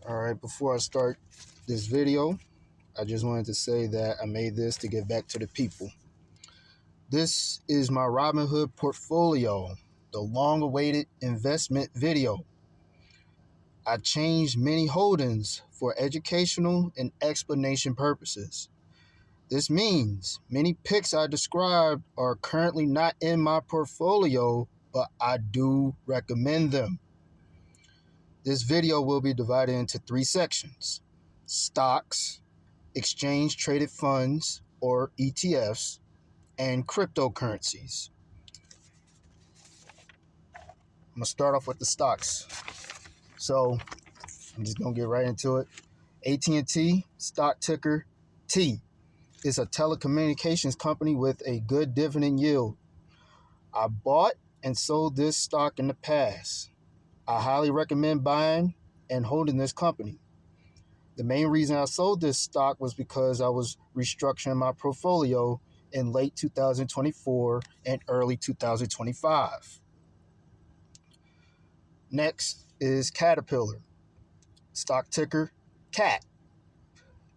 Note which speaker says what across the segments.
Speaker 1: All right, before I start this video, I just wanted to say that I made this to give back to the people. This is my Robinhood portfolio, the long-awaited investment video. I changed many holdings for educational and explanation purposes. This means many picks I described are currently not in my portfolio, but I do recommend them. This video will be divided into 3 sections: stocks, exchange traded funds or ETFs, and cryptocurrencies. I'm gonna start off with the stocks. So I'm just gonna get right into it. AT&T, stock ticker T, is a telecommunications company with a good dividend yield. I bought and sold this stock in the past. I highly recommend buying and holding this company. The main reason I sold this stock was because I was restructuring my portfolio in late 2024 and early 2025. Next is Caterpillar, stock ticker CAT.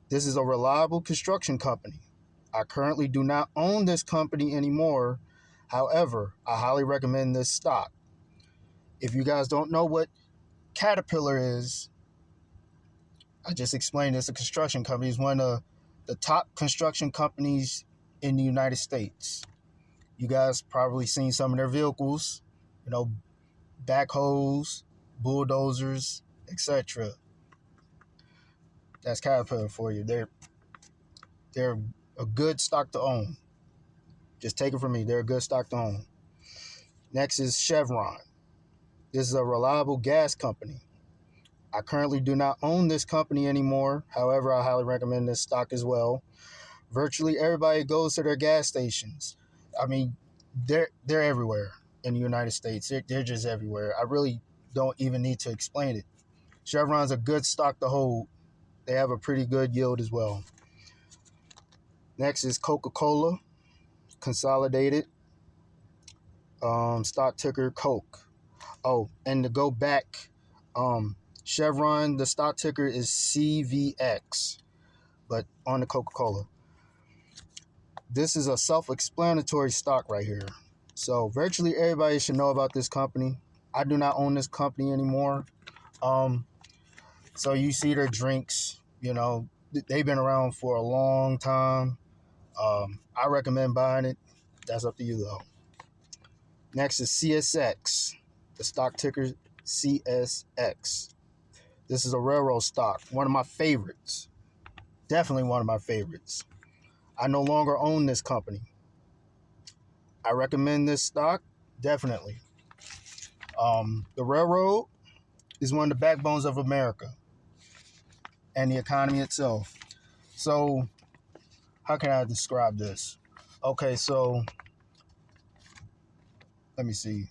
Speaker 1: This is a reliable construction company. I currently do not own this company anymore. However, I highly recommend this stock. If you guys don't know what Caterpillar is, I just explained it's a construction company. It's one of the top construction companies in the United States. You guys probably seen some of their vehicles, backhoes, bulldozers, etc. That's Caterpillar for you. They're a good stock to own. Just take it from me. They're a good stock to own. Next is Chevron. This is a reliable gas company. I currently do not own this company anymore. However, I highly recommend this stock as well. Virtually everybody goes to their gas stations. I mean, they're everywhere in the United States. They're just everywhere. I really don't even need to explain it. Chevron's a good stock to hold. They have a pretty good yield as well. Next is Coca-Cola Consolidated, stock ticker Coke. Oh, and to go back, Chevron, the stock ticker is CVX, but on the Coca-Cola. This is a self-explanatory stock right here. So virtually everybody should know about this company. I do not own this company anymore. So you see their drinks, they've been around for a long time. I recommend buying it. That's up to you though. Next is CSX, the stock ticker CSX. This is a railroad stock, one of my favorites. Definitely one of my favorites. I no longer own this company. I recommend this stock, definitely. The railroad is one of the backbones of America and the economy itself. So, how can I describe this? Okay, so let me see.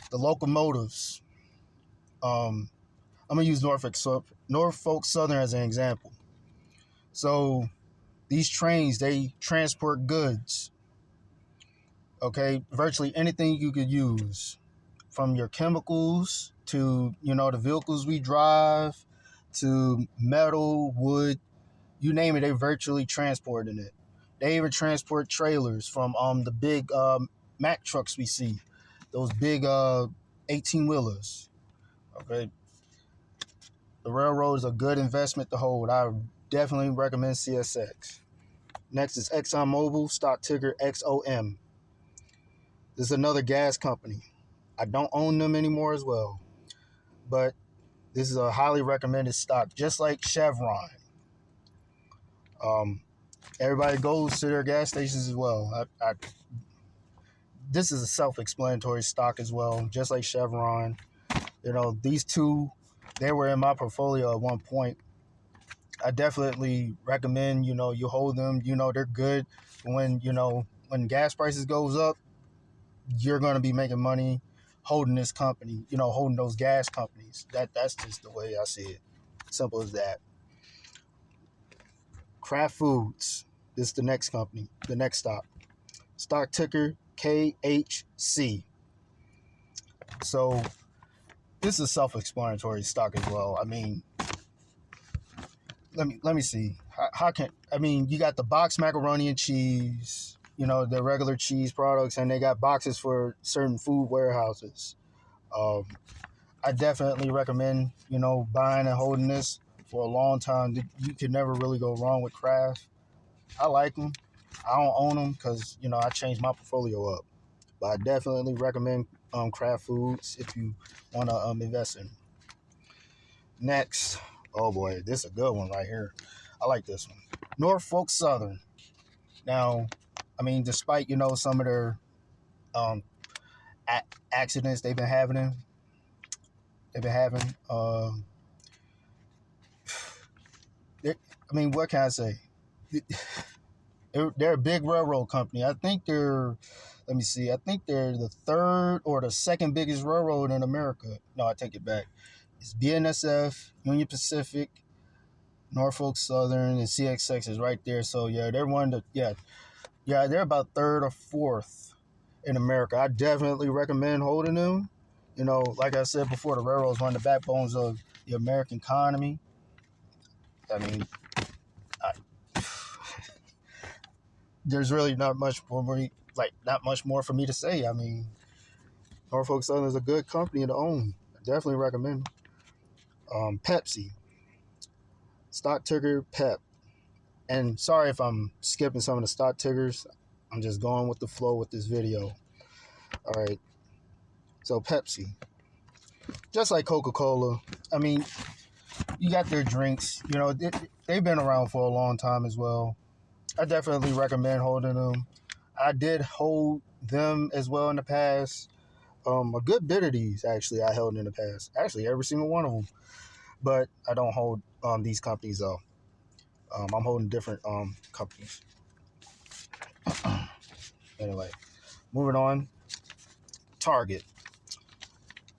Speaker 1: The locomotives. I'm gonna use Northfolk Southern as an example. So these trains, they transport goods. Okay, virtually anything you could use, from your chemicals to the vehicles we drive, to metal, wood, you name it, they virtually transporting it. They even transport trailers from the big Mack trucks we see, those big 18-wheelers. Okay, the railroad is a good investment to hold. I definitely recommend CSX. Next is Exxon Mobile, stock ticker XOM. This is another gas company. I don't own them anymore as well, but this is a highly recommended stock, just like Chevron. Everybody goes to their gas stations as well. This is a self-explanatory stock as well, just like Chevron. These two, they were in my portfolio at one point. I definitely recommend, you hold them. They're good. When gas prices goes up, you're going to be making money holding this company, holding those gas companies. That's just the way I see it. Simple as that. Kraft Foods. This is the next company, the next stock. Stock ticker KHC. So this is a self-explanatory stock as well. I mean, let me see. How can I mean? You got the box macaroni and cheese, the regular cheese products, and they got boxes for certain food warehouses. Um, I definitely recommend buying and holding this for a long time. You can never really go wrong with Kraft. I like them. I don't own them because I changed my portfolio up, but I definitely recommend Kraft Foods if you want to invest in. Next, oh boy, this is a good one right here. I like this one. Northfolk Southern. Now, I mean, despite some of their um, accidents they've been having. I mean, what can I say? They're a big railroad company. I think they're. Let me see. I think they're the third or the second biggest railroad in America. No, I take it back. It's BNSF, Union Pacific, Norfolk Southern, and CXX is right there. So yeah, they're one of the they're about third or fourth in America. I definitely recommend holding them. Like I said before, the railroads one of the backbones of the American economy. I mean, there's really not much more for me to say. I mean, Norfolk Southern is a good company to own. I definitely recommend. Pepsi, stock ticker PEP. And sorry if I'm skipping some of the stock tickers. I'm just going with the flow with this video. All right. So Pepsi, just like Coca-Cola. I mean, you got their drinks. They've been around for a long time as well. I definitely recommend holding them. I did hold them as well in the past. A good bit of these actually I held in the past. Actually, every single one of them. But I don't hold these companies though. I'm holding different companies. Anyway, moving on. Target.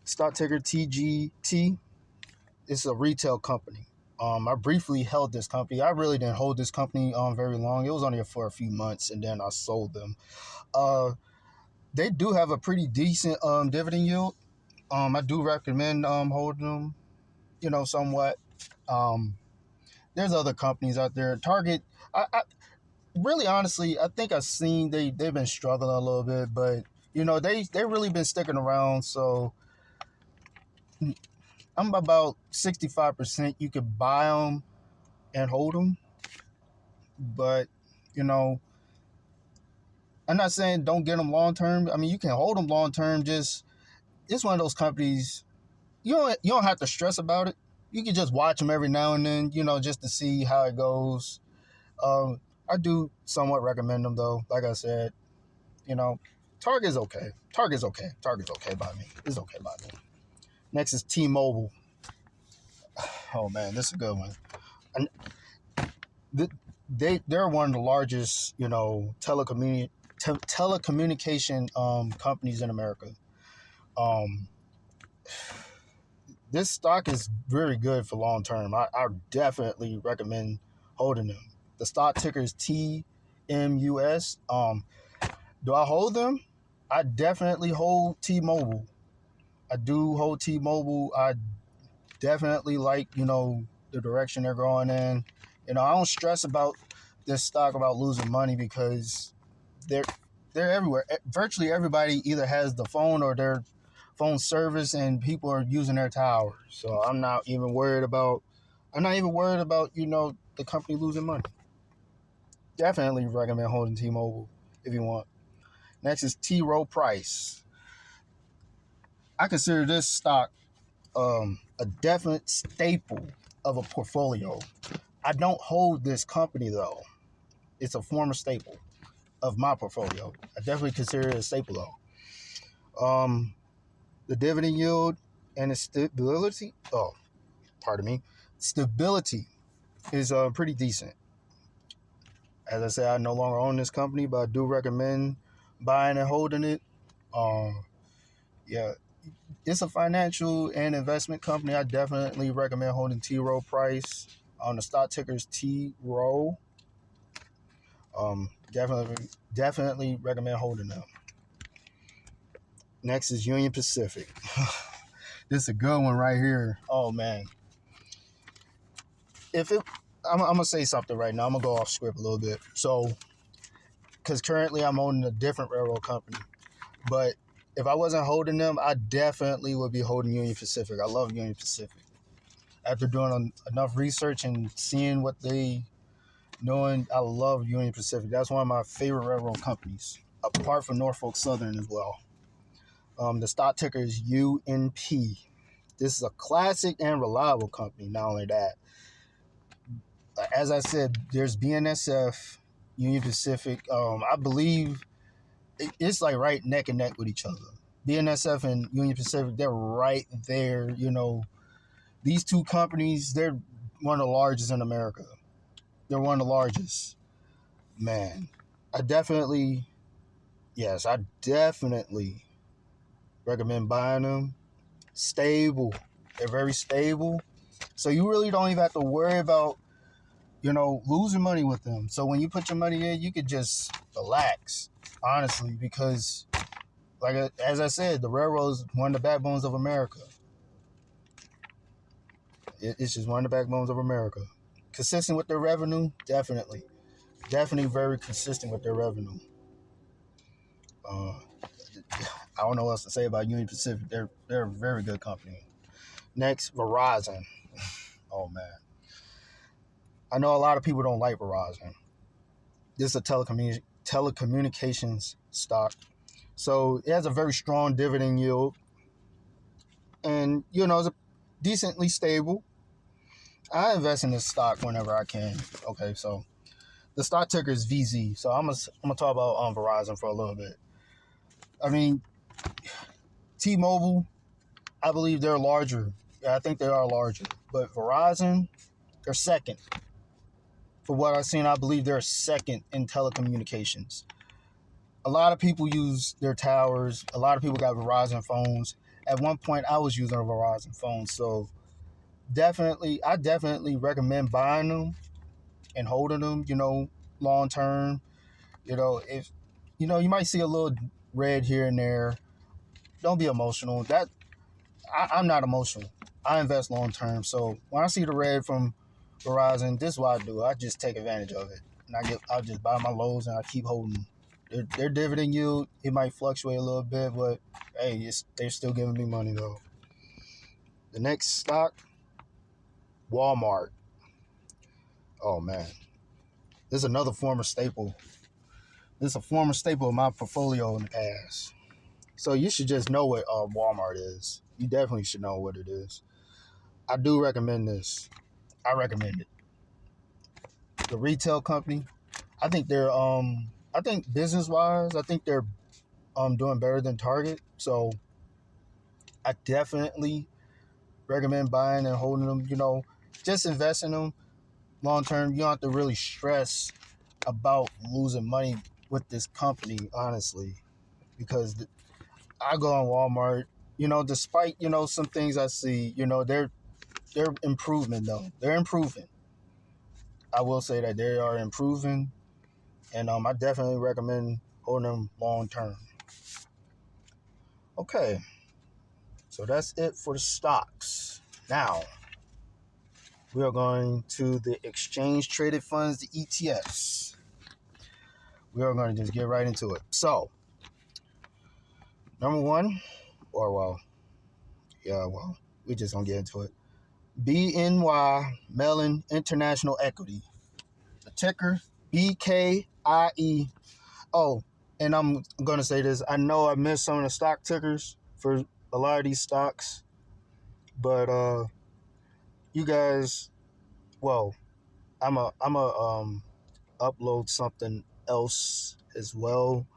Speaker 1: Stock ticker TGT. It's a retail company. I briefly held this company. I really didn't hold this company very long. It was only for a few months, and then I sold them. They do have a pretty decent dividend yield. I do recommend holding them, somewhat. There's other companies out there. Target, I really honestly, I think I've seen they've been struggling a little bit, but they really been sticking around. So I'm about 65%. You could buy them and hold them, but I'm not saying don't get them long term. I mean, you can hold them long term. Just it's one of those companies. You don't have to stress about it. You can just watch them every now and then, just to see how it goes. I do somewhat recommend them though. Like I said, Target's okay. Target's okay. Target's okay by me. It's okay by me. Next is T-Mobile. Oh man, this is a good one. And they're one of the largest, telecommunication companies in America. This stock is very good for long term. I definitely recommend holding them. The stock ticker is TMUS. Do I hold them? I definitely hold T-Mobile. I do hold T-Mobile. I definitely like, the direction they're going in. I don't stress about this stock about losing money because they're everywhere. Virtually everybody either has the phone or their phone service, and people are using their towers. So I'm not even worried about the company losing money. Definitely recommend holding T-Mobile if you want. Next is Rowe Price. I consider this stock a definite staple of a portfolio. I don't hold this company though. It's a former staple of my portfolio. I definitely consider it a staple though. The dividend yield and its stability. Oh, pardon me. Stability is pretty decent. As I said, I no longer own this company, but I do recommend buying and holding it. Yeah, it's a financial and investment company. I definitely recommend holding T. Rowe Price. On the stock ticker is T. Rowe. Definitely recommend holding them. Next is Union Pacific. This is a good one right here. Oh man. If I'm gonna say something right now. I'm gonna go off script a little bit. So, because currently I'm owning a different railroad company, but if I wasn't holding them, I definitely would be holding Union Pacific. I love Union Pacific. After doing enough research and seeing what they doing, I love Union Pacific. That's one of my favorite railroad companies, apart from Northfolk Southern as well. The stock ticker is UNP. This is a classic and reliable company. Not only that, as I said, there's BNSF, Union Pacific. I believe it's like right neck and neck with each other. BNSF and Union Pacific, they're right there. These two companies, they're one of the largest in America. They're one of the largest. Man, I definitely recommend buying them. Stable. They're very stable. So you really don't even have to worry about, losing money with them. So when you put your money in, you could just relax, honestly, because as I said, the railroad is one of the backbones of America. It's just one of the backbones of America. Consistent with their revenue, definitely. Definitely very consistent with their revenue. I don't know what else to say about Union Pacific. They're a very good company. Next, Verizon. Oh man, I know a lot of people don't like Verizon. This is a telecommunications stock, so it has a very strong dividend yield, and it's decently stable. I invest in this stock whenever I can. Okay, so the stock ticker is VZ. So I'm gonna talk about Verizon for a little bit. I mean, T-Mobile, I believe they're larger. Yeah, I think they are larger. But Verizon, they're second. For what I've seen, I believe they're second in telecommunications. A lot of people use their towers. A lot of people got Verizon phones. At one point, I was using a Verizon phone. So I definitely recommend buying them and holding them, long term. If, you might see a little red here and there. Don't be emotional. I'm not emotional. I invest long term. So when I see the red from Verizon, this is what I do. I just take advantage of it, and I'll just buy my lows and I keep holding them. Their dividend yield, it might fluctuate a little bit, but hey, they're still giving me money though. The next stock, Walmart. Oh man, this is another former staple. This is a former staple of my portfolio in the past. So you should just know what Walmart is. You definitely should know what it is. I do recommend this. I recommend it. The retail company. I think I think business wise, I think they're doing better than Target. So I definitely recommend buying and holding them. Just invest in them long term. You don't have to really stress about losing money with this company, honestly, because I go on Walmart. Despite some things I see, they're improving though. They're improving. I will say that they are improving, and I definitely recommend holding them long term. Okay, so that's it for the stocks. Now we are going to the exchange traded funds, the ETFs. We are going to just get right into it. So, number one, we just gonna get into it. BNY Mellon International Equity. The ticker BKIE. Oh, and I'm gonna say this. I know I missed some of the stock tickers for a lot of these stocks, but you guys, well, I'm a upload something else as well,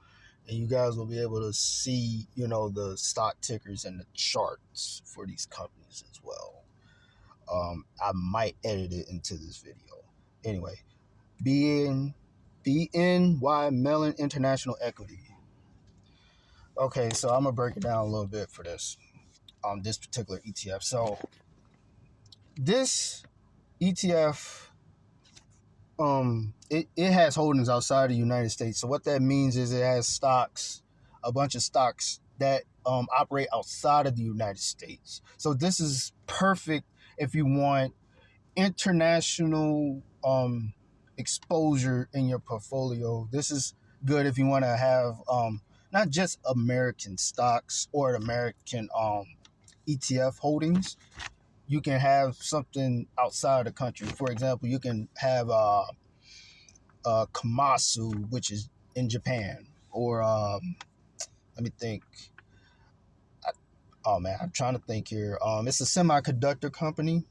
Speaker 1: and you guys will be able to see, the stock tickers and the charts for these companies as well. I might edit it into this video. Anyway, BNY Mellon International Equity. Okay, so I'm gonna break it down a little bit for this particular ETF. So this ETF, it has holdings outside of the United States. So what that means is it has a bunch of stocks that operate outside of the United States. So this is perfect if you want international exposure in your portfolio. This is good if you want to have not just American stocks or American ETF holdings. You can have something outside the country. For example, you can have Komatsu, which is in Japan, or let me think. Oh man, I'm trying to think here. It's a semiconductor company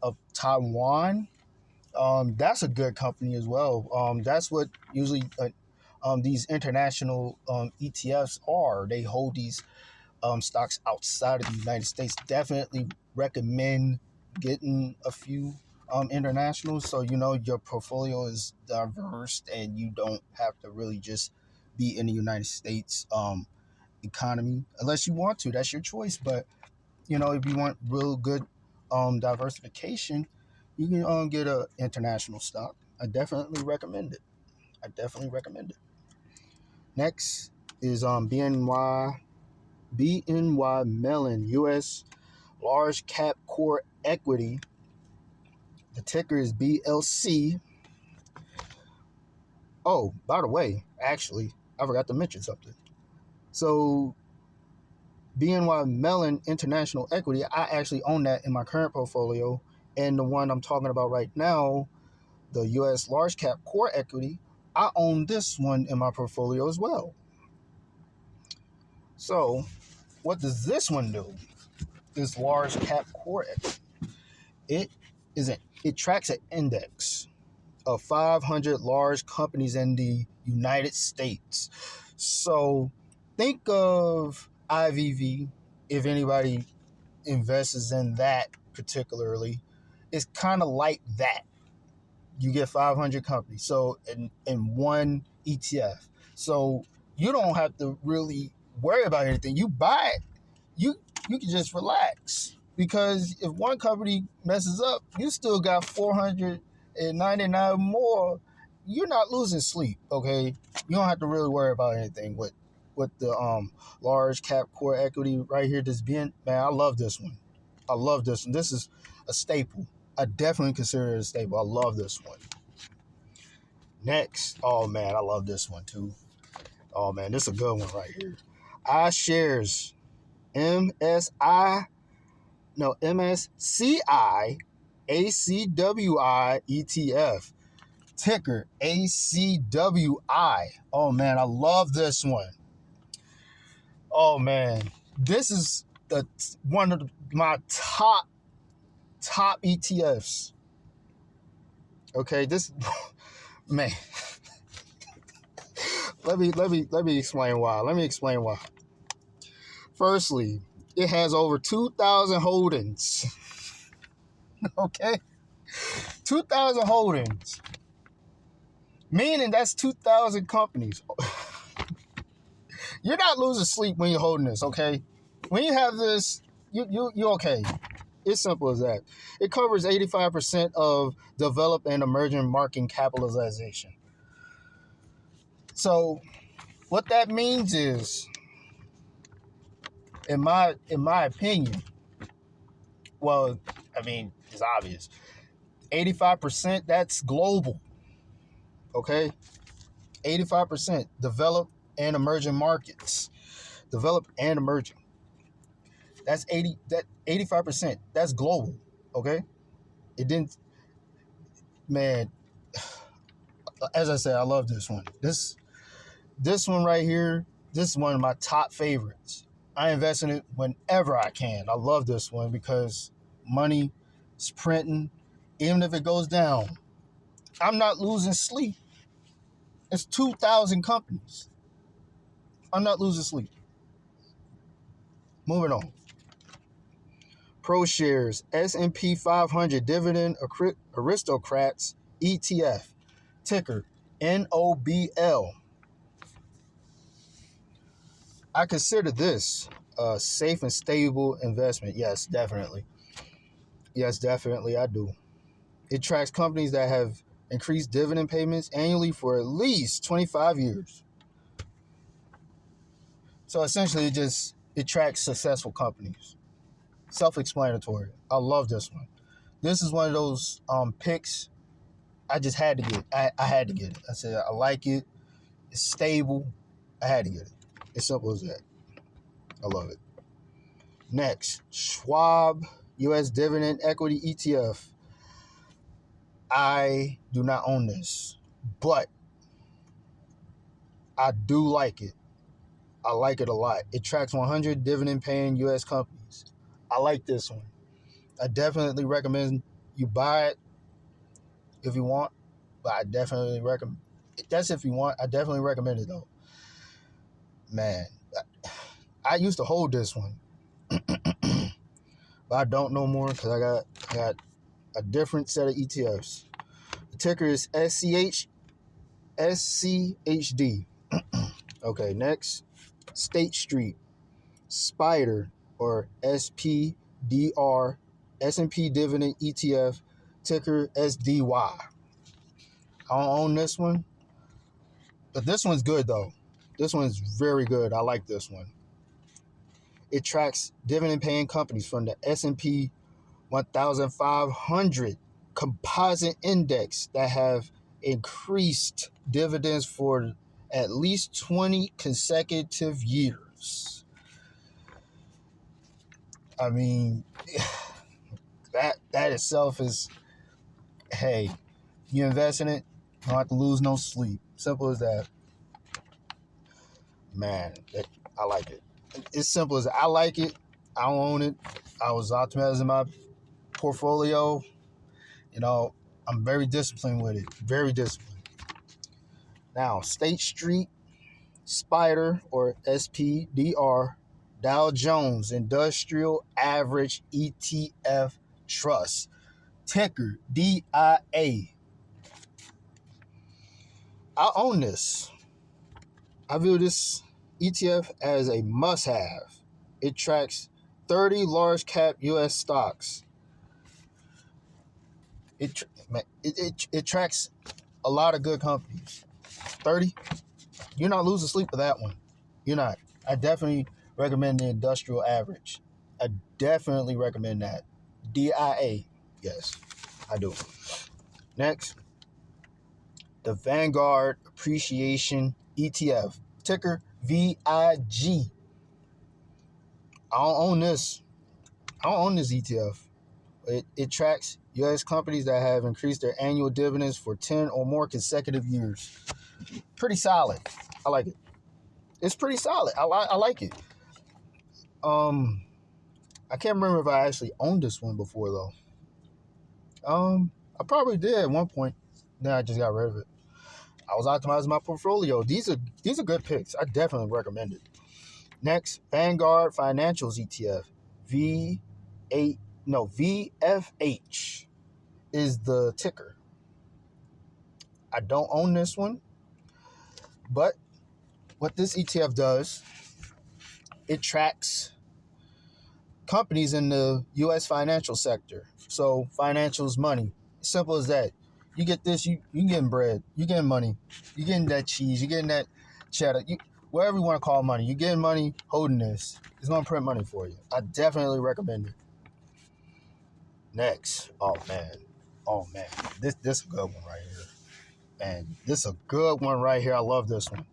Speaker 1: of Taiwan. That's a good company as well. That's what usually these international ETFs are. They hold these stocks outside of the United States. Definitely recommend getting a few internationals so you know your portfolio is diverse and you don't have to really just be in the United States economy unless you want to. That's your choice. But you know, if you want real good diversification, you can get an international stock. I definitely recommend it. I definitely recommend it. Next is BNY Mellon US Large Cap Core Equity. The ticker is BLC. Oh, by the way, actually, I forgot to mention something. So BNY Mellon International Equity, I actually own that in my current portfolio. And the one I'm talking about right now, the US Large Cap Core Equity, I own this one in my portfolio as well. So what does this one do? This Large Cap Core Equity. It tracks an index of 500 large companies in the United States. So think of IVV, if anybody invests in that particularly. It's kind of like that. You get 500 companies, so in one ETF. So you don't have to really worry about anything. You buy it, you can just relax because if one company messes up, you still got 499 more. You're not losing sleep, okay? You don't have to really worry about anything with the large cap core equity right here. This being, man, I love this one. I love this one. This is a staple. I definitely consider it a staple. I love this one. Next, oh man, I love this one too. Oh man, this is a good one right here. iShares MSCI ACWI ETF. Ticker ACWI. Oh man, I love this one. Oh man, this is one of my top ETFs. Okay, this man. Let me explain why. Firstly, it has over 2,000 holdings. Okay, 2,000 holdings, meaning that's 2,000 companies. You're not losing sleep when you're holding this. Okay, when you have this, you're okay. It's simple as that. It covers 85% of developed and emerging market capitalization. So what that means is, in my opinion, well, I mean, it's obvious. 85%, that's global. Okay? 85% developed and emerging markets. Developed and emerging. That's 85%. That's global. Okay? It didn't, man, as I said, I love this one. This one right here, this is one of my top favorites. I invest in it whenever I can. I love this one because money is printing. Even if it goes down, I'm not losing sleep. It's 2,000 companies. I'm not losing sleep. Moving on. ProShares S&P 500 Dividend Aristocrats ETF. Ticker NOBL. I consider this a safe and stable investment. Yes, definitely. Yes, definitely, I do. It tracks companies that have increased dividend payments annually for at least 25 years. So essentially, it tracks successful companies. Self-explanatory. I love this one. This is one of those picks I just had to get. I had to get it. I said I like it. It's stable. I had to get it. It's simple as that. I love it. Next, Schwab U.S. Dividend Equity ETF. I do not own this, but I do like it. I like it a lot. It tracks 100 dividend-paying U.S. companies. I like this one. I definitely recommend you buy it if you want, but I definitely recommend. That's if you want. I definitely recommend it though. Man, I used to hold this one, but I don't no more because I got a different set of ETFs. The ticker is SCHD. Okay, next, State Street, Spider, or SPDR, S&P Dividend ETF, ticker SDY. I don't own this one, but this one's good though. This one's very good. I like this one. It tracks dividend-paying companies from the S&P 1,500 composite index that have increased dividends for at least 20 consecutive years. I mean, that itself is, hey, you invest in it, you don't have to lose no sleep. Simple as that. Man, I like it. It's simple as I like it. I don't own it. I was optimizing my portfolio. You know, I'm very disciplined with it. Very disciplined. Now, State Street, Spider, or SPDR, Dow Jones Industrial Average ETF Trust, ticker DIA. I own this. I view this ETF as a must-have. It tracks 30 large-cap U.S. stocks. It tracks a lot of good companies. 30? You're not losing sleep with that one. You're not. I definitely recommend the industrial average. I definitely recommend that. DIA. Yes, I do. Next, the Vanguard Appreciation ETF, ticker VIG. I don't own this. I don't own this ETF. It tracks U.S. companies that have increased their annual dividends for 10 or more consecutive years. Pretty solid. I like it. It's pretty solid. I like it. I can't remember if I actually owned this one before though. I probably did at one point. Then I just got rid of it. I was optimizing my portfolio. These are good picks. I definitely recommend it. Next, Vanguard Financials ETF, VFH is the ticker. I don't own this one, but what this ETF does, it tracks companies in the U.S. financial sector. So financials, money. Simple as that. You get this, you getting bread, you getting money, you getting that cheese, you getting that cheddar, whatever you want to call money. You getting money holding this. It's going to print money for you. I definitely recommend it. Next. Oh, man. This is a good one right here. Man, this is a good one right here. I love this one.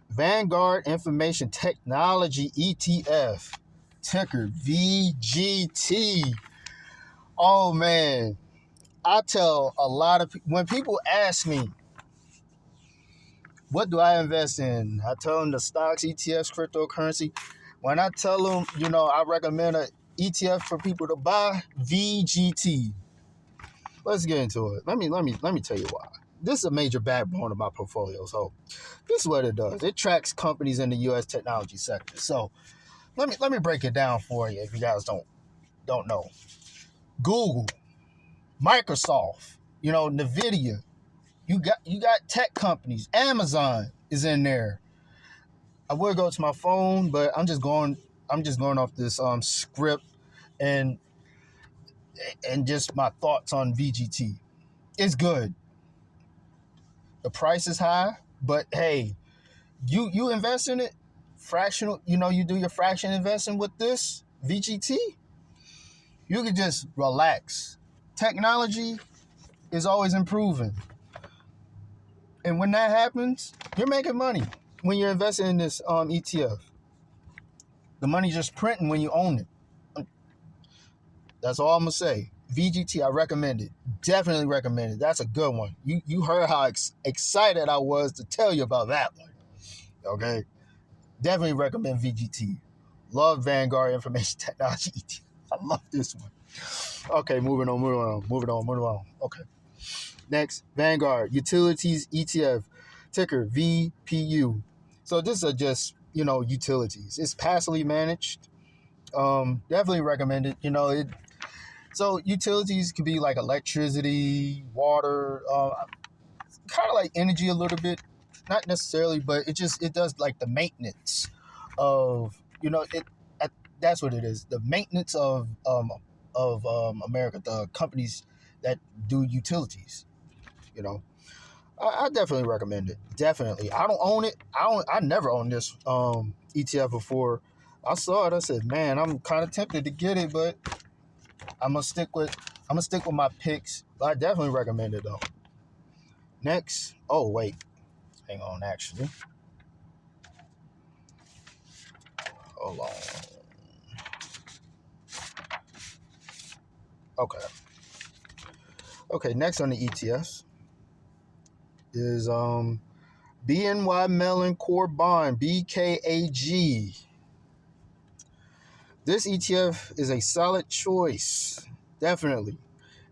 Speaker 1: Vanguard Information Technology ETF, ticker VGT. Oh, man. I tell a lot of people, when people ask me, what do I invest in? I tell them the stocks, ETFs, cryptocurrency. When I tell them, I recommend an ETF for people to buy, VGT. Let's get into it. Let me tell you why. This is a major backbone of my portfolio. So this is what it does. It tracks companies in the U.S. technology sector. So let me break it down for you if you guys don't know. Google, Microsoft, NVIDIA. You got tech companies. Amazon is in there. I would go to my phone, but I'm just going off this script and just my thoughts on VGT. It's good. The price is high, but hey, you invest in it, fractional, you do your fraction investing with this VGT, you can just relax. technology is always improving. And when that happens, you're making money when you're investing in this ETF. The money's just printing when you own it. That's all I'm going to say. VGT, I recommend it. Definitely recommend it. That's a good one. You heard how excited I was to tell you about that one. Okay? Definitely recommend VGT. Love Vanguard Information Technology ETF. I love this one. Okay, moving on. Okay. Next, Vanguard Utilities ETF, ticker VPU. So this are just, utilities. It's passively managed. Definitely recommend it. So utilities could be like electricity, water, kind of like energy a little bit. Not necessarily, but it does like the maintenance of, that's what it is. The maintenance of America, the companies that do utilities. I definitely recommend it. Definitely. I don't own it. I never owned this ETF before. I saw it. I said, man, I'm kind of tempted to get it, but I'm gonna stick with my picks. But I definitely recommend it though. Next. Oh wait. Hang on, actually. Hold on. Okay, next on the ETFs is BNY Mellon Core Bond, BKAG. This ETF is a solid choice, definitely.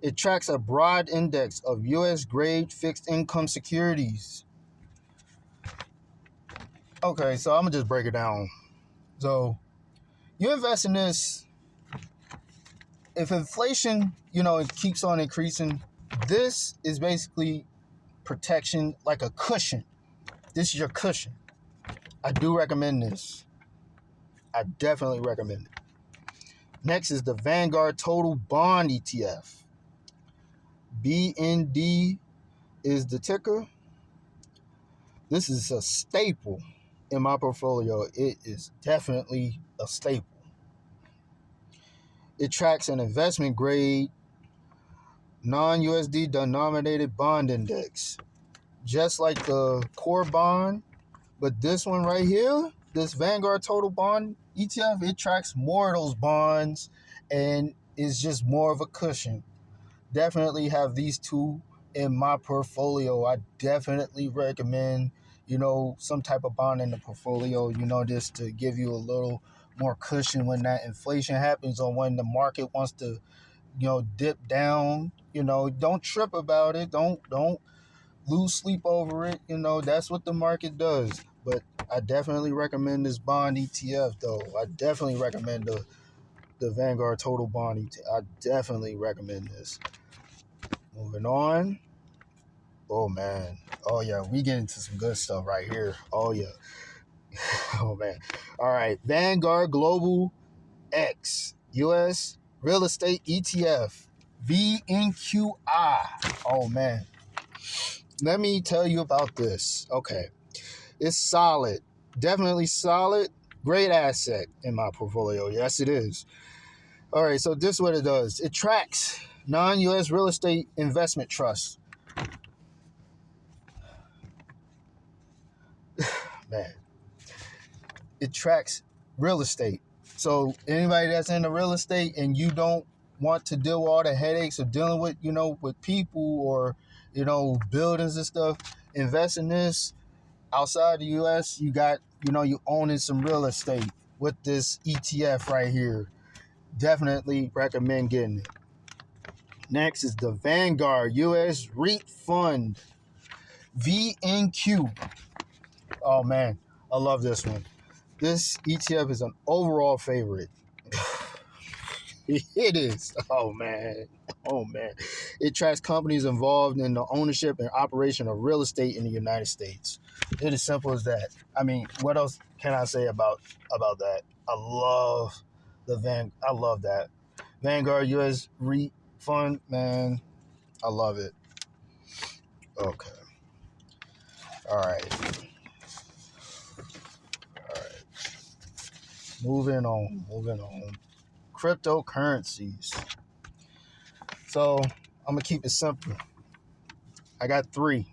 Speaker 1: It tracks a broad index of U.S. grade fixed income securities. Okay, so I'm going to just break it down. So you invest in this, if inflation, it keeps on increasing, this is basically protection, like a cushion. This is your cushion. I do recommend this. I definitely recommend it. Next is the Vanguard Total Bond ETF. BND is the ticker. This is a staple in my portfolio. It is definitely a staple. It tracks an investment grade non-USD denominated bond index, just like the core bond. But this one right here, this Vanguard Total Bond ETF, it tracks more of those bonds and is just more of a cushion. Definitely have these two in my portfolio. I definitely recommend, some type of bond in the portfolio, just to give you a little more cushion when that inflation happens or when the market wants to, dip down. Don't trip about it. Don't lose sleep over it. That's what the market does. But I definitely recommend this bond ETF, though. I definitely recommend the Vanguard Total Bond ETF. I definitely recommend this. Moving on. Oh, man. Oh, yeah. We get into some good stuff right here. Oh, yeah. Oh, man. All right. Vanguard Global X U.S. Real Estate ETF. VNQI. Oh, man. Let me tell you about this. Okay. It's solid. Definitely solid. Great asset in my portfolio. Yes, it is. All right. So this is what it does. It tracks non-U.S. real estate investment trusts. Man. It tracks real estate. So anybody that's in the real estate and you don't want to deal with all the headaches of dealing with, with people or, buildings and stuff, invest in this. Outside the U.S., you got, you owning some real estate with this ETF right here. Definitely recommend getting it. Next is the Vanguard U.S. REIT Fund, VNQ. Oh, man, I love this one. This ETF is an overall favorite. It is. Oh, man. It tracks companies involved in the ownership and operation of real estate in the United States. It is simple as that. I mean, what else can I say about that? I love that. Vanguard US REIT Fund, man. I love it. Okay. All right. Moving on. Cryptocurrencies. So I'm gonna keep it simple. I got three: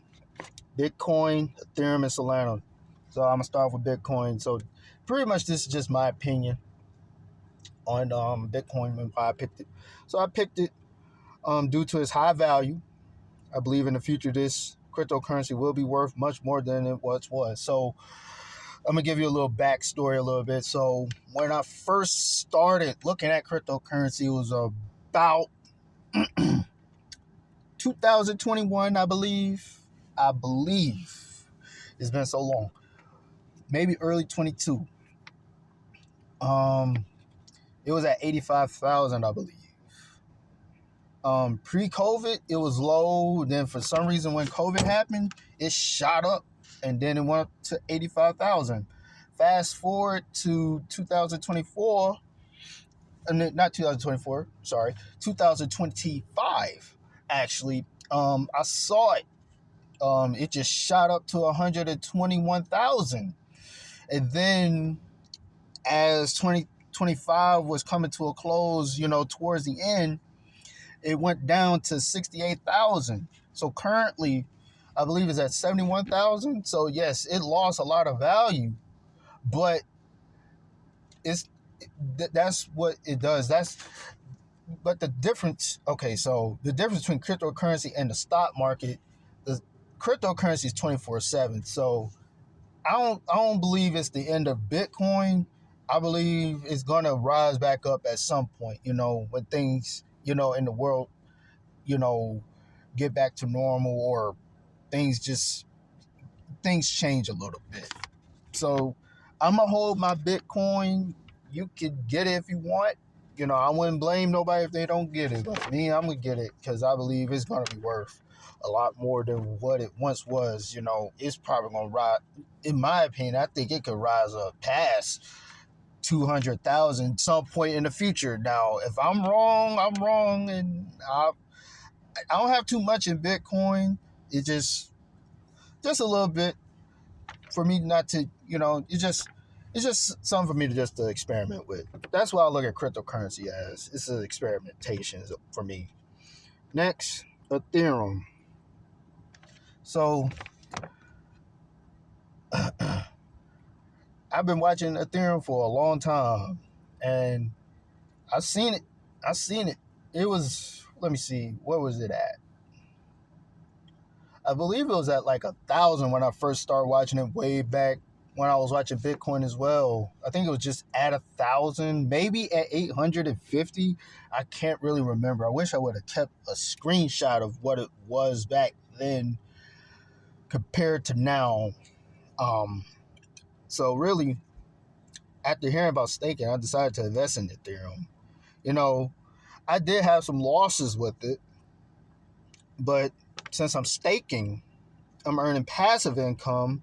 Speaker 1: Bitcoin, Ethereum, and Solana. So I'm gonna start with Bitcoin. So pretty much this is just my opinion on Bitcoin and why I picked it. So I picked it due to its high value. I believe in the future this cryptocurrency will be worth much more than it once was. So I'm gonna give you a little backstory a little bit. So when I first started looking at cryptocurrency, it was about 2021, I believe. It's been so long. Maybe early 22. It was at 85,000, I believe. Pre-COVID, it was low. Then for some reason, when COVID happened, it shot up, and then it went up to 85,000. Fast forward to 2024, not 2024. Sorry, 2025. Actually, I saw it. It just shot up to 121,000, and then as 2025 was coming to a close, towards the end, it went down to 68,000. So currently, I believe it's at 71,000. So yes, it lost a lot of value, but that's what it does. But the difference. Okay, so the difference between cryptocurrency and the stock market, the cryptocurrency is 24/7. So I don't believe it's the end of Bitcoin. I believe it's gonna rise back up at some point. When things in the world get back to normal, or things change a little bit. So I'm gonna hold my Bitcoin. You can get it if you want. I wouldn't blame nobody if they don't get it, but me, I'm gonna get it because I believe it's gonna be worth a lot more than what it once was. It's probably gonna rise. In my opinion, I think it could rise up past 200,000 some point in the future. Now, if I'm wrong, I'm wrong, and I don't have too much in Bitcoin. It just a little bit for me not to, it's just something for me to experiment with. That's why I look at cryptocurrency as. It's an experimentation for me. Next, Ethereum. So I've been watching Ethereum for a long time, and I've seen it. It was, let me see, what was it at? I believe it was at like 1,000 when I first started watching it way back when I was watching Bitcoin as well. I think it was just at 1,000, maybe at 850. I can't really remember. I wish I would have kept a screenshot of what it was back then compared to now. So really, after hearing about staking, I decided to invest in Ethereum. I did have some losses with it, but since I'm staking, I'm earning passive income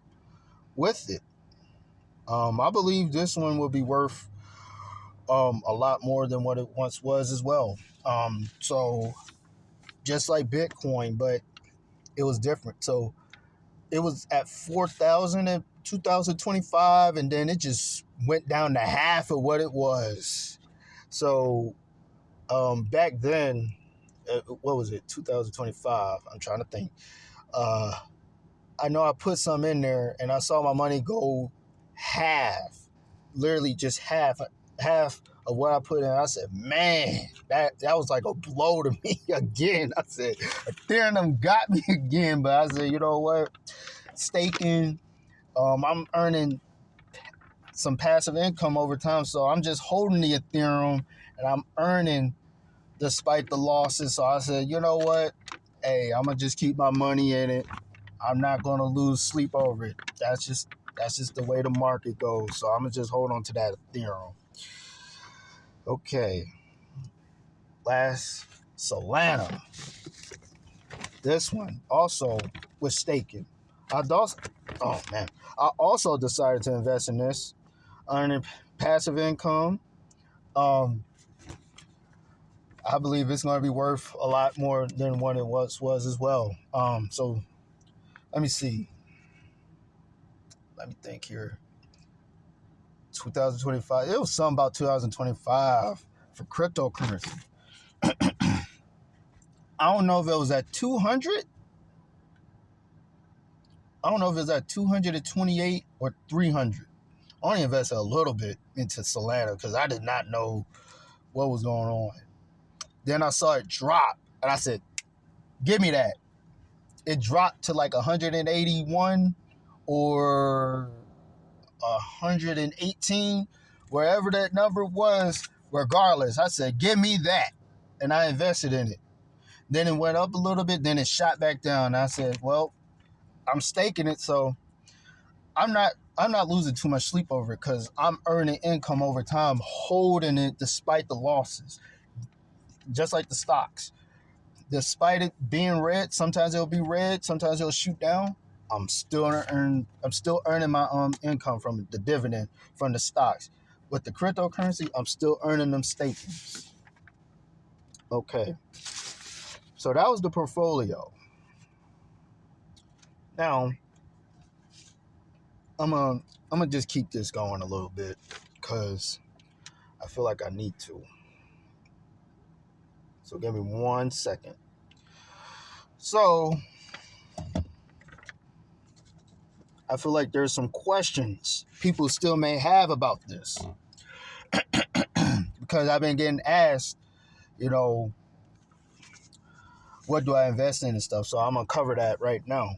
Speaker 1: with it. I believe this one will be worth a lot more than what it once was as well. So just like Bitcoin, but it was different. So it was at 4,000 in 2025, and then it just went down to half of what it was. So back then, what was it? 2025. I'm trying to think. I know I put some in there, and I saw my money go half, literally just half of what I put in. I said, man, that was like a blow to me again. I said, Ethereum got me again, but I said, you know what? Staking, I'm earning some passive income over time, so I'm just holding the Ethereum, and I'm earning despite the losses. So I said, you know what? Hey, I'm gonna just keep my money in it. I'm not gonna lose sleep over it. That's just the way the market goes. So I'm gonna just hold on to that Ethereum. Okay. Last, Solana. This one also was staking. I also decided to invest in this, earning passive income. I believe it's going to be worth a lot more than what it was as well. So let me see. Let me think here. 2025. It was something about 2025 for cryptocurrency. I don't know if it was at 200. I don't know if it was at 228 or 300. I only invested a little bit into Solana because I did not know what was going on. Then I saw it drop, and I said, give me that. It dropped to like 181 or 118, wherever that number was. Regardless, I said, give me that. And I invested in it. Then it went up a little bit, then it shot back down. I said, well, I'm staking it, so I'm not losing too much sleep over it because I'm earning income over time, holding it despite the losses. Just like the stocks. Despite it being red, sometimes it'll be red, sometimes it'll shoot down. I'm still earning my income from the dividend from the stocks. With the cryptocurrency, I'm still earning them stakings. Okay. So that was the portfolio. Now, I'm gonna just keep this going a little bit because I feel like I need to. So give me 1 second. So I feel like there's some questions people still may have about this because I've been getting asked, what do I invest in and stuff. So I'm gonna cover that right now.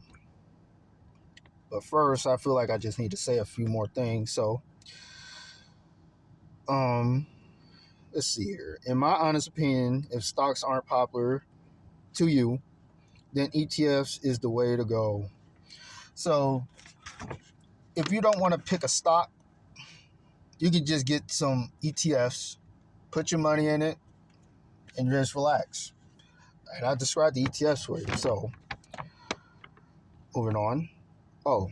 Speaker 1: But first, I feel like I just need to say a few more things. So, let's see here. In my honest opinion, if stocks aren't popular to you, then ETFs is the way to go. So, if you don't want to pick a stock, you can just get some ETFs, put your money in it, and just relax. And I described the ETFs for you. So, moving on. Oh,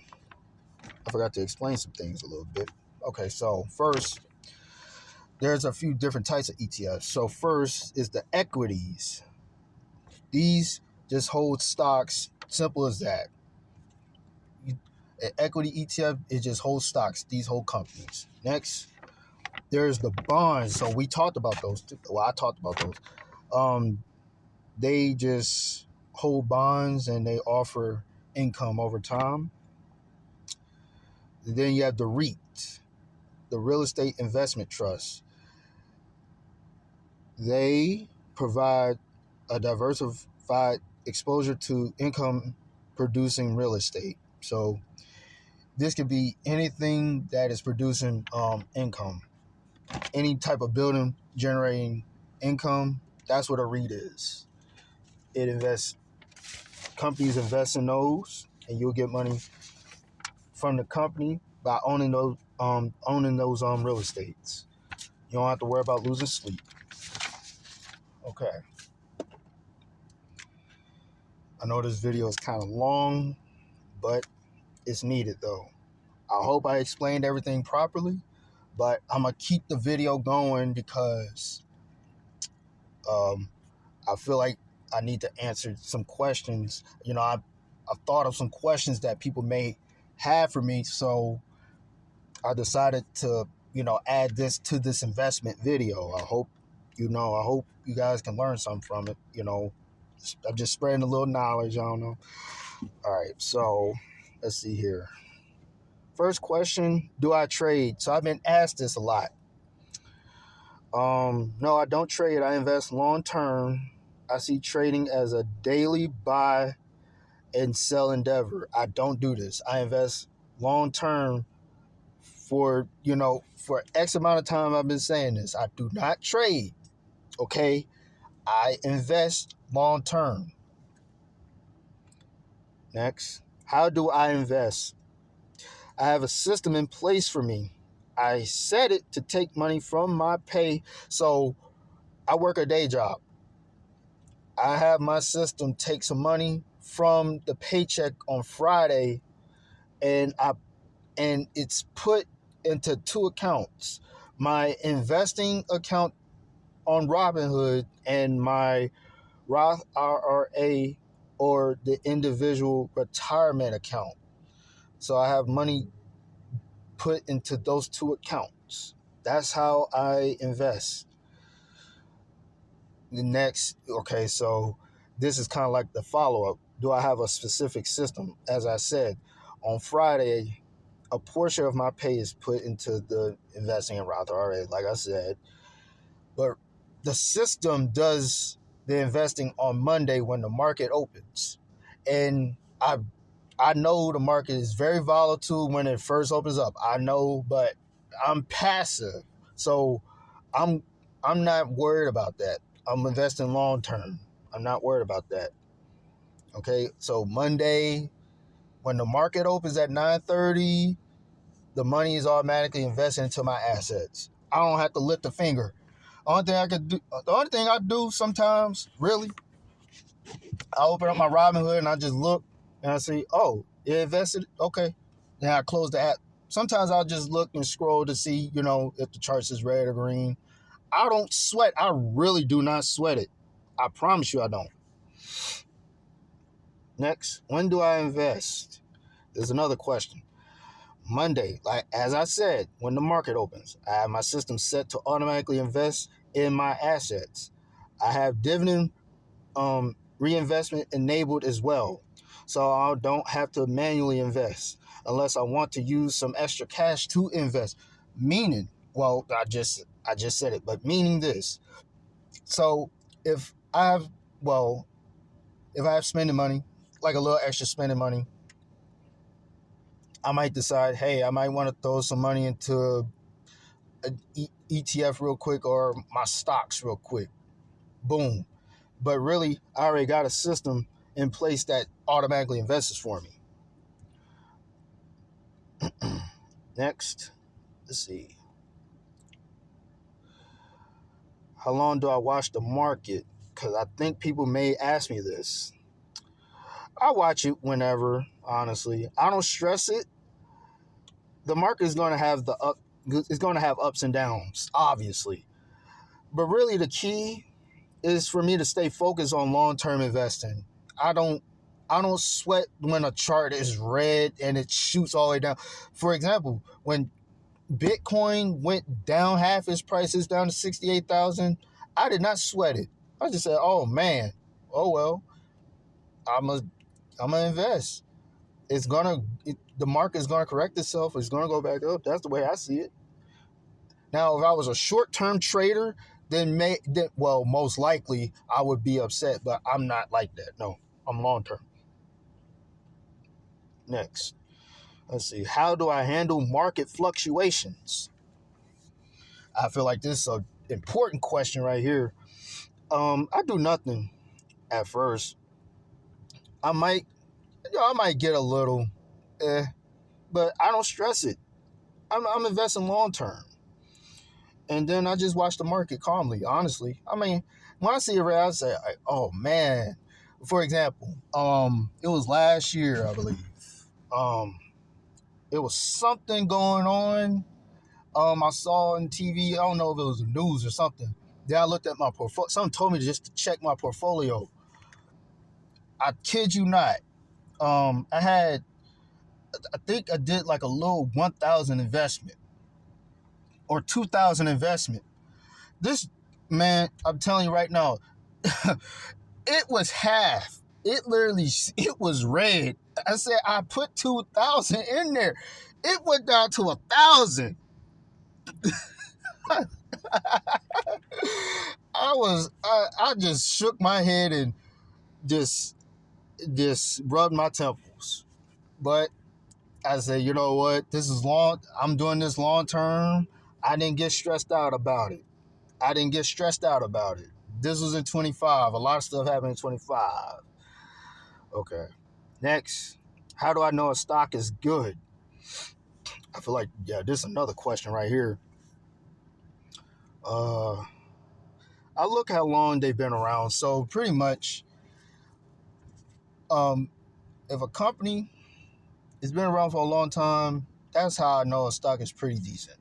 Speaker 1: I forgot to explain some things a little bit. Okay, so first, there's a few different types of ETFs. So first is the equities. These just hold stocks, simple as that. An equity ETF, it just holds stocks, these hold companies. Next, there's the bonds. So we talked about those. Well, I talked about those. They just hold bonds and they offer income over time. And then you have the REIT, the Real Estate Investment Trust. They provide a diversified exposure to income producing real estate. So this could be anything that is producing income. Any type of building generating income, that's what a REIT is. It invests, companies invest in those, and you'll get money from the company by owning those real estates. You don't have to worry about losing sleep. Okay. I know this video is kind of long, but it's needed though. I hope I explained everything properly, but I'm going to keep the video going because I feel like I need to answer some questions. I've thought of some questions that people may have for me, so I decided to, add this to this investment video. I hope you guys can learn something from it. I'm just spreading a little knowledge. I don't know. All right, so let's see here. First question, do I trade? So I've been asked this a lot. No, I don't trade. I invest long term. I see trading as a daily buy and sell endeavor. I don't do this. I invest long term for X amount of time. I've been saying this. I do not trade. Okay? I invest long term. Next, how do I invest? I have a system in place for me. I set it to take money from my pay. So I work a day job. I have my system take some money from the paycheck on Friday, and it's put into two accounts. My investing account on Robinhood and my Roth IRA, or the individual retirement account. So I have money put into those two accounts. That's how I invest. The next, okay, so this is kind of like the follow-up. Do I have a specific system? As I said, on Friday, a portion of my pay is put into the investing in Roth IRA, like I said. But the system does the investing on Monday when the market opens. And I know the market is very volatile when it first opens up. I know, but I'm passive. So I'm not worried about that. I'm investing long term. I'm not worried about that. Okay? So Monday, when the market opens at 9:30, the money is automatically invested into my assets. I don't have to lift a finger. The only thing I do sometimes, really, I open up my Robinhood and I just look and I see, oh, it invested. Okay. Then I close the app. Sometimes I'll just look and scroll to see, if the charts is red or green. I don't sweat. I really do not sweat it. I promise you I don't. Next, when do I invest? There's another question. Monday, like as I said, when the market opens, I have my system set to automatically invest in my assets. I have dividend reinvestment enabled as well, so I don't have to manually invest unless I want to use some extra cash to invest. Meaning, well, I just said it, but meaning this. So if I have, if I have spending money, like a little extra spending money, I might decide, hey, I might want to throw some money into an ETF real quick or my stocks real quick. Boom. But really, I already got a system in place that automatically invests for me. Next, let's see. How long do I watch the market? Because I think people may ask me this. I watch it whenever, honestly. I don't stress it. The market is going to have it's going to have ups and downs, obviously. But really, the key is for me to stay focused on long-term investing. I don't sweat when a chart is red and it shoots all the way down. For example, when Bitcoin went down half its prices down to 68,000, I did not sweat it. I just said, "Oh man, oh well, I'm gonna invest. The market is gonna correct itself. It's gonna go back up. That's the way I see it." Now, if I was a short-term trader, then most likely I would be upset, but I'm not like that. No, I'm long-term. Next, let's see. How do I handle market fluctuations? I feel like this is an important question right here. I do nothing at first. I might get a little, but I don't stress it. I'm investing long-term. And then I just watch the market calmly, honestly. I mean, when I see a red, I say, oh man. For example, it was last year, I believe. It was something going on. I saw on TV. I don't know if it was the news or something. Then I looked at my portfolio. Someone told me just to check my portfolio. I kid you not. I think I did like a little 1,000 investment or 2,000 investment. This, man, I'm telling you right now, it was half. It was red. I said I put 2,000 in there. It went down to 1,000. I just shook my head and just rubbed my temples. But I said, you know what? This is long. I'm doing this long term. I didn't get stressed out about it. This was in 25. A lot of stuff happened in 25. Okay. Next, how do I know a stock is good? I feel like, this is another question right here. I look how long they've been around. So pretty much, if a company has been around for a long time, that's how I know a stock is pretty decent.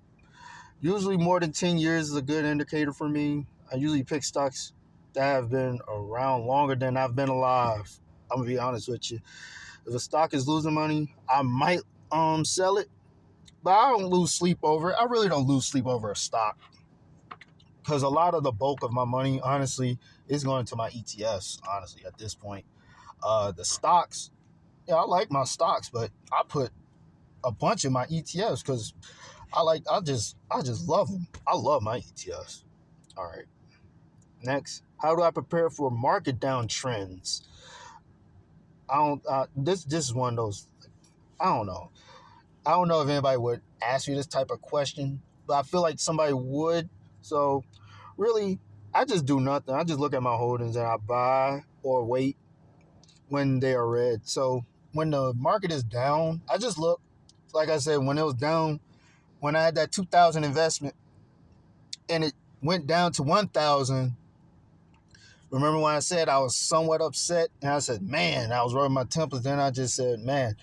Speaker 1: Usually more than 10 years is a good indicator for me. I usually pick stocks that have been around longer than I've been alive. I'm gonna be honest with you. If a stock is losing money, I might sell it, but I don't lose sleep over it. I really don't lose sleep over a stock because a lot of the bulk of my money, honestly, is going to my ETFs, honestly, at this point. The stocks, yeah, I like my stocks, but I put a bunch in my ETFs because I just love them. I love my ETFs. All right. Next, how do I prepare for market downtrends? I don't. This is one of those. I don't know. I don't know if anybody would ask you this type of question, but I feel like somebody would. So, really, I just do nothing. I just look at my holdings and I buy or wait when they are red. So, when the market is down, I just look. Like I said, when it was down, when I had that 2,000 investment and it went down to 1,000. Remember when I said I was somewhat upset and I said, man, I was rubbing my temples. Then I just said, man,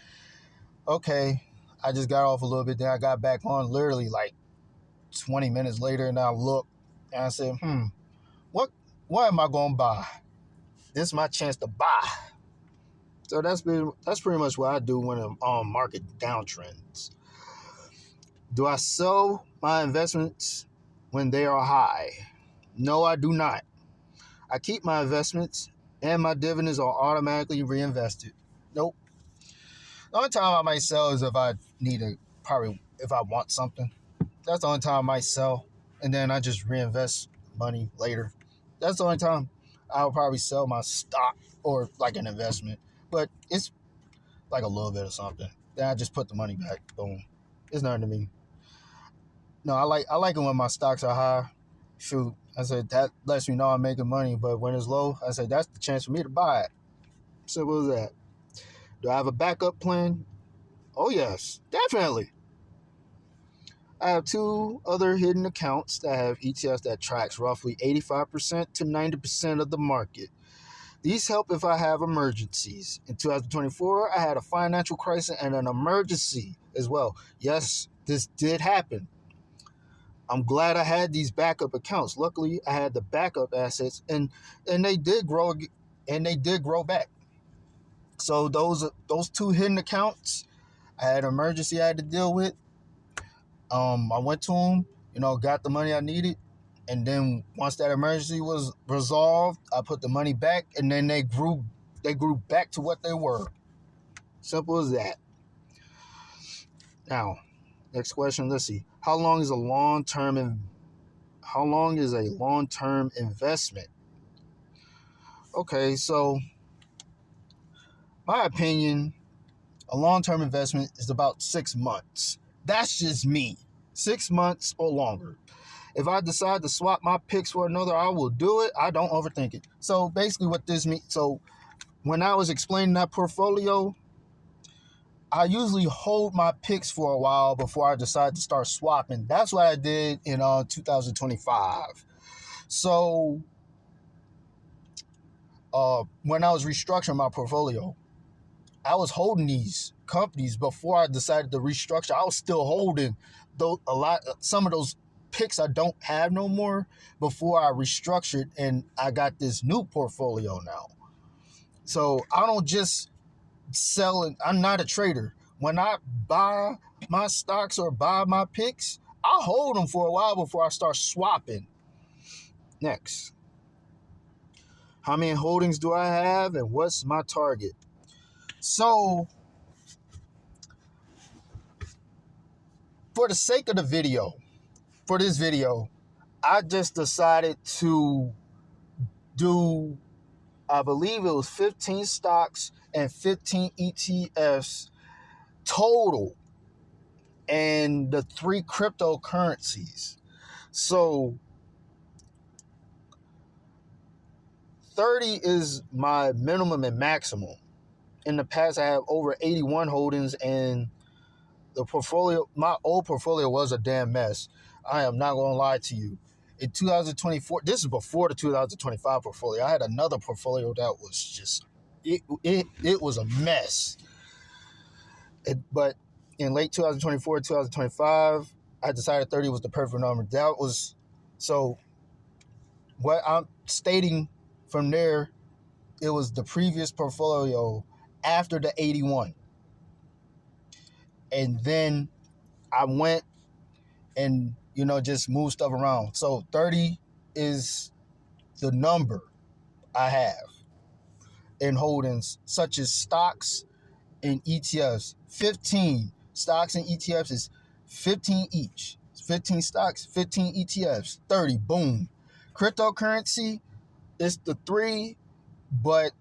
Speaker 1: okay. I just got off a little bit. Then I got back on literally like 20 minutes later and I looked and I said, what am I going to buy? This is my chance to buy. So that's pretty much what I do when I'm on market downtrends. Do I sell my investments when they are high? No, I do not. I keep my investments and my dividends are automatically reinvested. Nope. The only time I might sell is if I if I want something. That's the only time I might sell. And then I just reinvest money later. That's the only time I'll probably sell my stock or like an investment. But it's like a little bit of something. Then I just put the money back. Boom. It's nothing to me. No, I like it when my stocks are high. Shoot. I said that lets me know I'm making money. But when it's low, I said that's the chance for me to buy it. Simple as that. Do I have a backup plan? Oh yes, definitely. I have two other hidden accounts that have ETFs that tracks roughly 85% to 90% of the market. These help if I have emergencies. In 2024, I had a financial crisis and an emergency as well. Yes, this did happen. I'm glad I had these backup accounts. Luckily, I had the backup assets and they did grow back. So those two hidden accounts, I had an emergency I had to deal with. I went to them, got the money I needed, and then once that emergency was resolved, I put the money back, and then they grew back to what they were. Simple as that. Now, next question. Let's see. How long is a long-term investment? Okay, so my opinion, a long-term investment is about 6 months. That's just me. 6 months or longer. If I decide to swap my picks for another, I will do it. I don't overthink it. So basically what this means, so when I was explaining that portfolio, I usually hold my picks for a while before I decide to start swapping. That's what I did in 2025. So when I was restructuring my portfolio, I was holding these companies before I decided to restructure. I was still holding some of those picks I don't have no more before I restructured and I got this new portfolio now. So I don't just sell it. I'm not a trader. When I buy my stocks or buy my picks, I'll hold them for a while before I start swapping. Next. How many holdings do I have and what's my target? So for the sake of this video, I just decided to do, I believe it was 15 stocks and 15 ETFs total and the 3 cryptocurrencies. So 30 is my minimum and maximum. In the past, I have over 81 holdings and the portfolio, my old portfolio was a damn mess. I am not going to lie to you. In 2024, this is before the 2025 portfolio. I had another portfolio that was just, it was a mess. But in late 2024, 2025, I decided 30 was the perfect number. So what I'm stating from there, it was the previous portfolio after the 81. And then I went and, just moved stuff around. So 30 is the number I have in holdings such as stocks and ETFs. 15 stocks and ETFs is 15 each. 15 stocks, 15 ETFs, 30. Boom. Cryptocurrency is the 3, but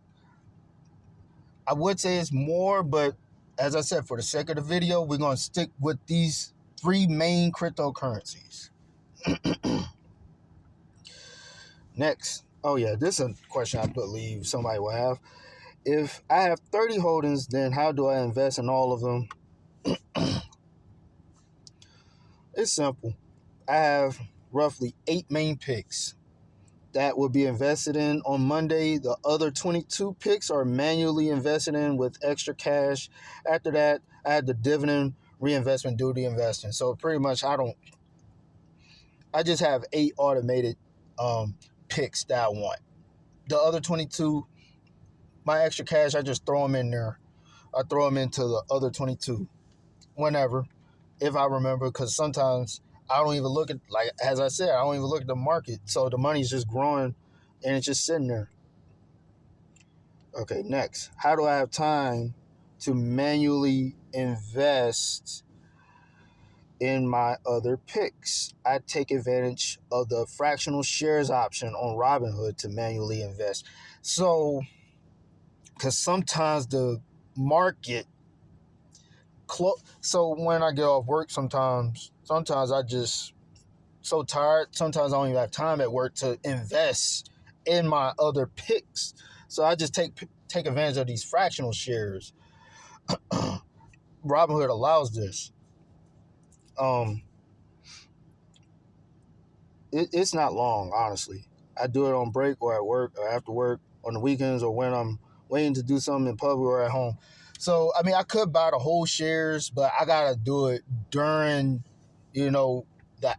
Speaker 1: I would say it's more, but as I said, for the sake of the video, we're going to stick with these 3 main cryptocurrencies. Next. Oh, yeah, this is a question I believe somebody will have. If I have 30 holdings, then how do I invest in all of them? It's simple. I have roughly 8 main picks that will be invested in on Monday. The other 22 picks are manually invested in with extra cash. After that, I had the dividend reinvestment duty investing. So pretty much I just have 8 automated picks that I want. The other 22, my extra cash, I just throw them in there. I throw them into the other 22 whenever, if I remember, because sometimes I don't even look at, like, as I said, I don't even look at the market. So the money's just growing and it's just sitting there. Okay, next. How do I have time to manually invest in my other picks? I take advantage of the fractional shares option on Robinhood to manually invest. So, because sometimes the market, so when I get off work, sometimes I just so tired. Sometimes I don't even have time at work to invest in my other picks. So I just take advantage of these fractional shares. Robinhood allows this. It's not long, honestly. I do it on break or at work or after work, on the weekends, or when I'm waiting to do something in public or at home. So, I mean, I could buy the whole shares, but I got to do it during, that.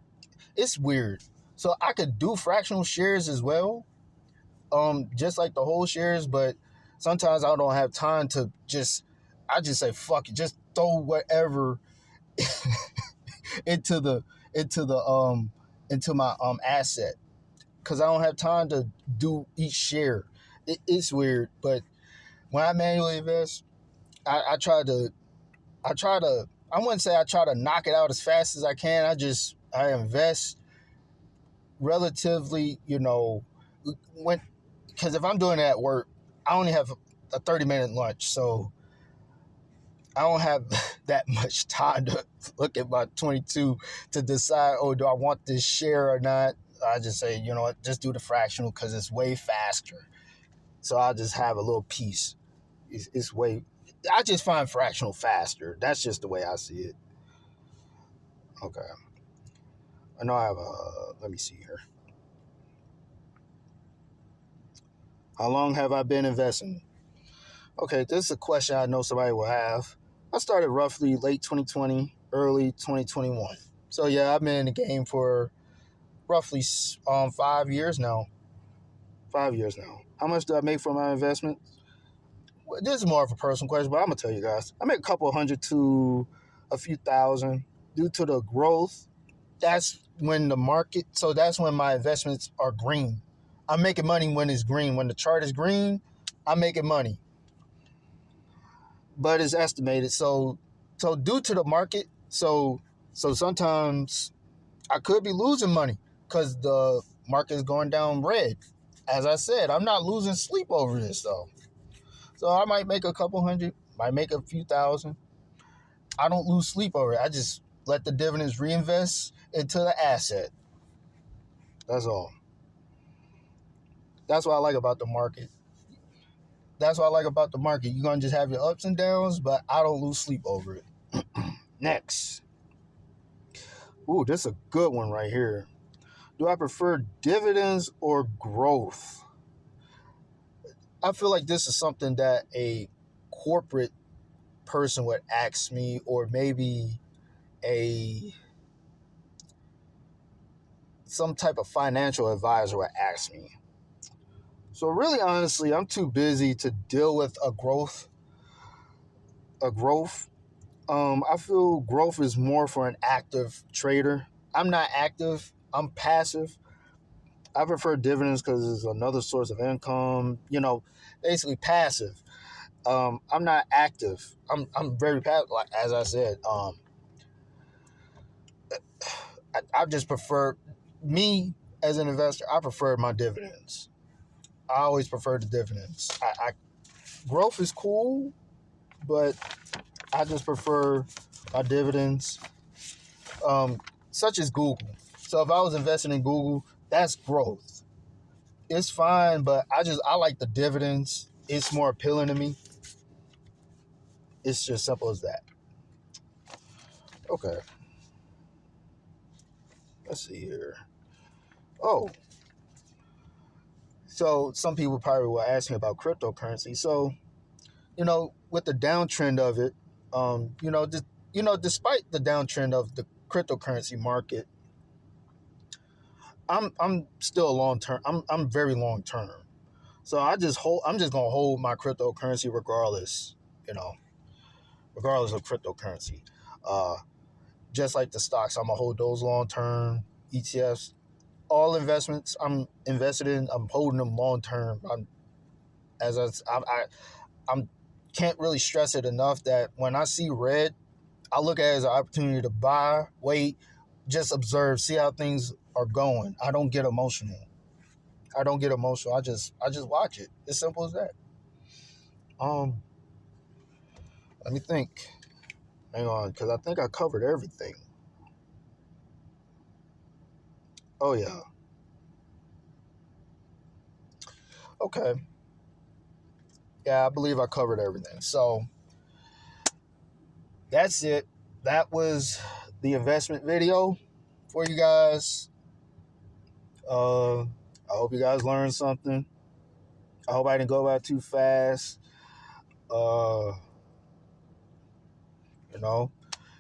Speaker 1: It's weird. So I could do fractional shares as well, just like the whole shares, but sometimes I don't have time to I just say, fuck it, just throw whatever into my asset, because I don't have time to do each share. It's weird, but when I manually invest, I try to I wouldn't say I try to knock it out as fast as I can. I invest relatively, because if I'm doing it at work, I only have a 30-minute lunch, so I don't have that much time to look at my 22 to decide, oh, do I want this share or not? I just say, you know what, just do the fractional because it's way faster. So I'll just have a little piece. I just find fractional faster. That's just the way I see it. Okay. I know I have let me see here. How long have I been investing? Okay, this is a question I know somebody will have. I started roughly late 2020, early 2021. So yeah, I've been in the game for roughly 5 years now. 5 years now. How much do I make for my investment? Well, this is more of a personal question, but I'm gonna tell you guys. I make a couple hundred to a few thousand due to the growth. That's when that's when my investments are green. I'm making money when it's green. When the chart is green, I'm making money. But it's estimated. So due to the market, so sometimes I could be losing money because the market is going down red. As I said, I'm not losing sleep over this though. So I might make a couple hundred, might make a few thousand. I don't lose sleep over it. I just let the dividends reinvest into the asset. That's all. That's what I like about the market. You're going to just have your ups and downs, but I don't lose sleep over it. Next. Ooh, this is a good one right here. Do I prefer dividends or growth? I feel like this is something that a corporate person would ask me, or maybe some type of financial advisor would ask me. So really, honestly, I'm too busy to deal with a growth. I feel growth is more for an active trader. I'm not active. I'm passive. I prefer dividends because it's another source of income. Basically passive. I'm not active. I'm very passive. Like as I said, I just prefer me as an investor. I prefer my dividends. I always prefer the dividends. Growth is cool, but I just prefer my dividends. Such as Google. So if I was investing in Google, that's growth. It's fine, but I like the dividends. It's more appealing to me. It's just simple as that. Okay. Let's see here. Oh, so some people probably were asking about cryptocurrency. So, with the downtrend of it, despite the downtrend of the cryptocurrency market, I'm still long term. I'm very long term. So I'm just gonna hold my cryptocurrency regardless of cryptocurrency. Uh, just like the stocks, I'm gonna hold those long term. ETFs, all investments I'm invested in, I'm holding them long term. I'm can't really stress it enough that when I see red, I look at it as an opportunity to buy, wait, just observe, see how things are going. I don't get emotional. I just watch it. It's simple as that. Um, Let me think. Hang on, because I think I covered everything. Oh yeah. Okay. Yeah, I believe I covered everything. So that's it. That was the investment video for you guys. I hope you guys learned something. I hope I didn't go about too fast. Uh, you know,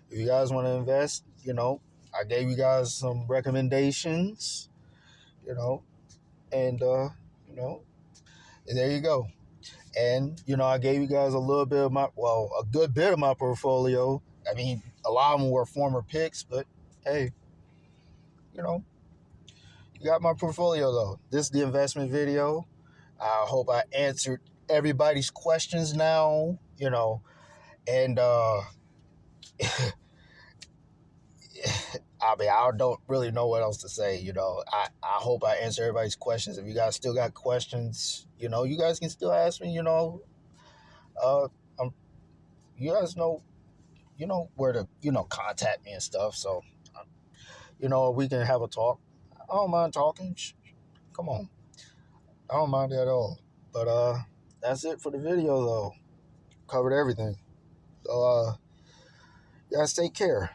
Speaker 1: if you guys want to invest, I gave you guys some recommendations, you know, and and there you go. And I gave you guys a little bit of a good bit of my portfolio. I mean, a lot of them were former picks, but hey, you know, you got my portfolio though. This is the investment video. I hope I answered everybody's questions now, and I mean, I don't really know what else to say. I hope I answer everybody's questions. If you guys still got questions, you guys can still ask me. I'm, you guys know where to contact me and stuff. So, we can have a talk. I don't mind talking. Come on, I don't mind it at all. But that's it for the video though. Covered everything. So you guys take care.